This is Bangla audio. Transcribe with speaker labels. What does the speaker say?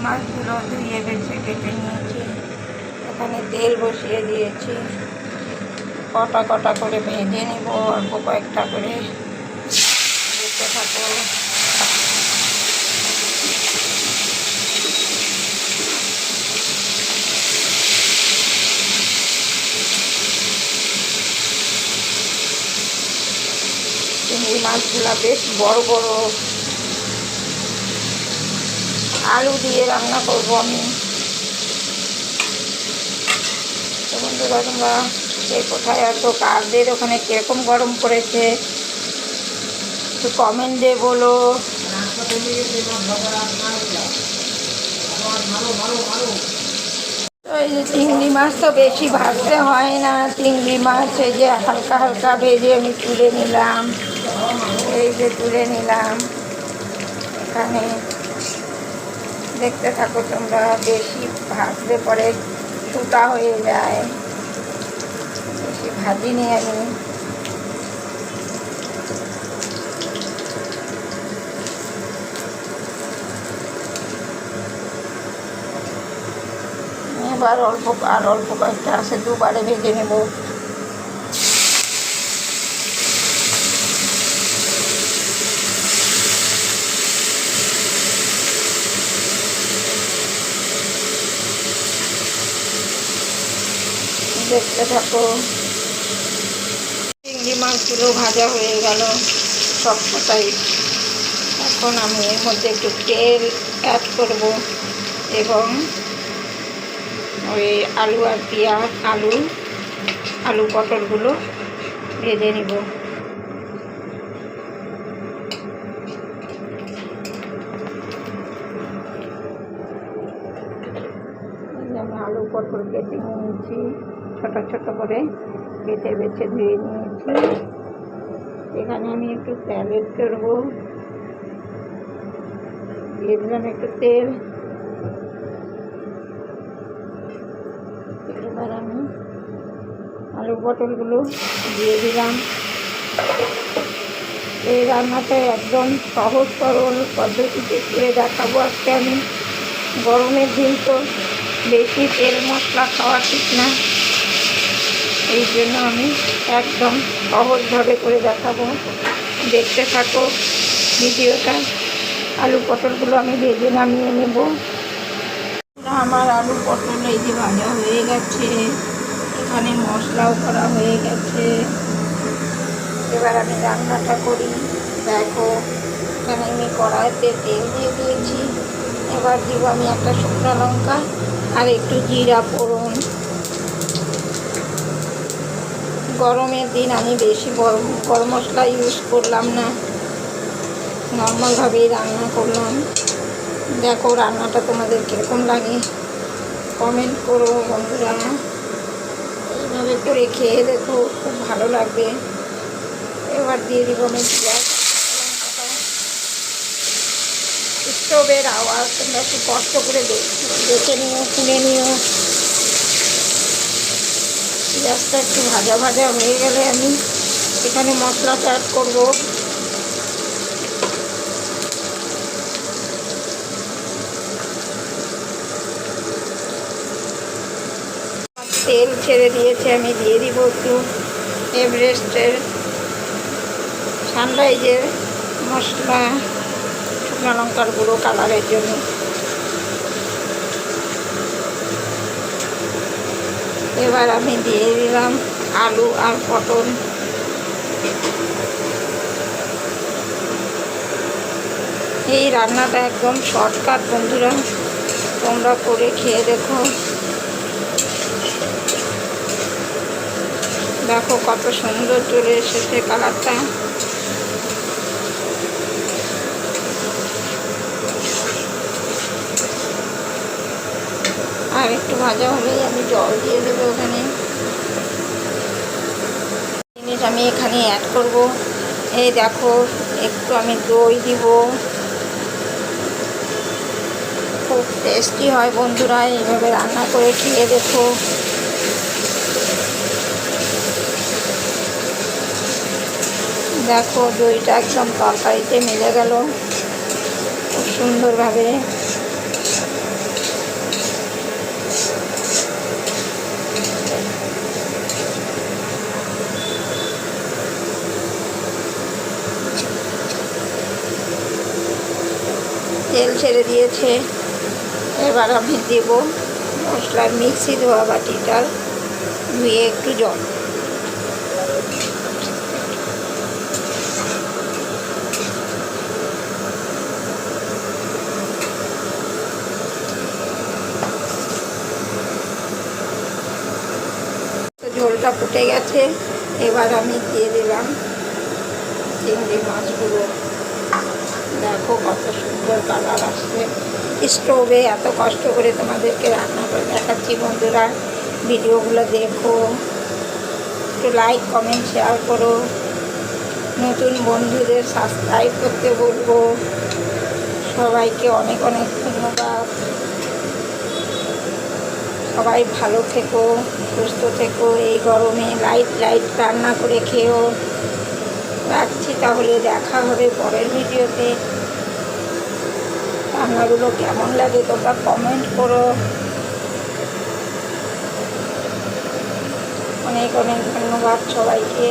Speaker 1: মাছগুলো ধুয়ে বেছে কেটে নিয়েছি। এখানে তেল বসিয়ে দিয়েছি, কটা কটা করে ভেজে নেব, অল্প কয়েকটা করে। দেখতে থাকো। চিংড়ি মাছগুলো বেশ বড় বড়। আলু দিয়ে রান্না করবো আমি। তো বন্ধুরা, তোমরা কে কোথায় আছো, কাদের ওখানে কীরকম গরম পড়েছে একটু কমেন্টে বলো। এই যে চিংড়ি মাছ তো বেশি ভাজতে হয় না। চিংড়ি মাছ এই যে হালকা হালকা ভেজে আমি তুলে নিলাম। এই যে তুলে নিলাম। এখানে দেখতে থাকো তোমরা। বেশি ভাজলে পরে শুটা হয়ে যায়, বেশি ভাজিনি আমি। এবার অল্প কয়েকটা আছে, দুবারে ভেজে নেব। দেখতে থাকো। চিংড়ি মাছগুলো ভাজা হয়ে গেল সবকটাই। এখন আমি এর মধ্যে একটু তেল অ্যাড করব এবং ওই আলু আর পেঁয়াজ, আলু পটলগুলো ভেজে নিব। আমি আলু পটল কেটে নিয়েছি, ছোটো ছোটো করে কেটে বেছে ধুয়ে নিয়েছি। এখানে আমি একটু স্যালাড করবো, দিয়ে দিলাম একটু তেল। এবার আমি আলু পটলগুলো দিয়ে দিলাম। এই রান্নাটা একদম সহজ সরল পদ্ধতিতে করে দেখাবো আজকে আমি। গরমের দিন তো বেশি তেল মশলা খাওয়া ঠিক না, এই জন্য আমি একদম সহজভাবে করে দেখাবো। দেখতে থাকো ভিডিওটা। আলু পটলগুলো আমি ভেজে নামিয়ে নেব। আমার আলু পটল এই যে ভাজা হয়ে গেছে, এখানে মশলাও করা হয়ে গেছে। এবার আমি রান্নাটা করি। দেখো, এখানে আমি কড়াইতে তেল দিয়ে দিয়েছি। এবার দিব আমি একটা শুকনো লঙ্কা আর একটু জিরা ফোড়ন। গরমের দিন আমি বেশি গরম মশলা ইউজ করলাম না, নর্মালভাবেই রান্না করলাম। দেখো রান্নাটা তোমাদের কীরকম লাগে কমেন্ট করো বন্ধুরা। এইভাবে করে খেয়ে দেখো, খুব ভালো লাগবে। এবার দিয়ে দিব আমি পেঁয়াজ। স্টোভের আওয়াজ তোমরা একটু কষ্ট করে দেখে নিও, শুনে নিও। পেঁয়াজটা একটু ভাজা ভাজা হয়ে গেলে আমি এখানে মশলাটা অ্যাড করবো। তেল ছেড়ে দিয়েছে, আমি দিয়ে দিব একটু এভারেস্টের সানরাইজের মশলা, শুকনো লঙ্কার গুঁড়ো কালারের জন্য। এবার আমি দিয়ে দিলাম আলু আর পটল। এই রান্নাটা একদম শর্টকাট বন্ধুরা, তোমরা করে খেয়ে দেখো। দেখো কত সুন্দর চলে এসেছে কালারটা। আর একটু ভাজা হলেই আমি জল দিয়ে দেবো ওখানে। জিনিস আমি এখানে অ্যাড করব। এই দেখো, একটু আমি দই দিব। খুব টেস্টি হয় বন্ধুরা, এইভাবে রান্না করে খেয়ে দেখো। দেখো দইটা একদম তরকারিতে মিলে গেল খুব সুন্দরভাবে। দিয়েছে। এবার আমি দেব মশলার মিক্সি ধোয়া বাটিটা ধুয়ে একটু জল। ঝোলটা ফুটে গেছে, এবার আমি দিয়ে দিলাম চিংড়ি মাছগুলো। দেখো কত সুন্দর কালার আসছে। স্টোভে এত কষ্ট করে তোমাদেরকে রান্না করে দেখাচ্ছি বন্ধুরা, ভিডিওগুলো দেখো, একটু লাইক কমেন্ট শেয়ার করো, নতুন বন্ধুদের সাবস্ক্রাইব করতে বলবো। সবাইকে অনেক অনেক ধন্যবাদ। সবাই ভালো থেকো, সুস্থ থেকো, এই গরমে লাইট রান্না করে খেও। রাখছি তাহলে, দেখা হবে পরের ভিডিওতে। রান্নাগুলো কেমন লাগে তোমরা কমেন্ট করো। অনেক অনেক ধন্যবাদ সবাইকে।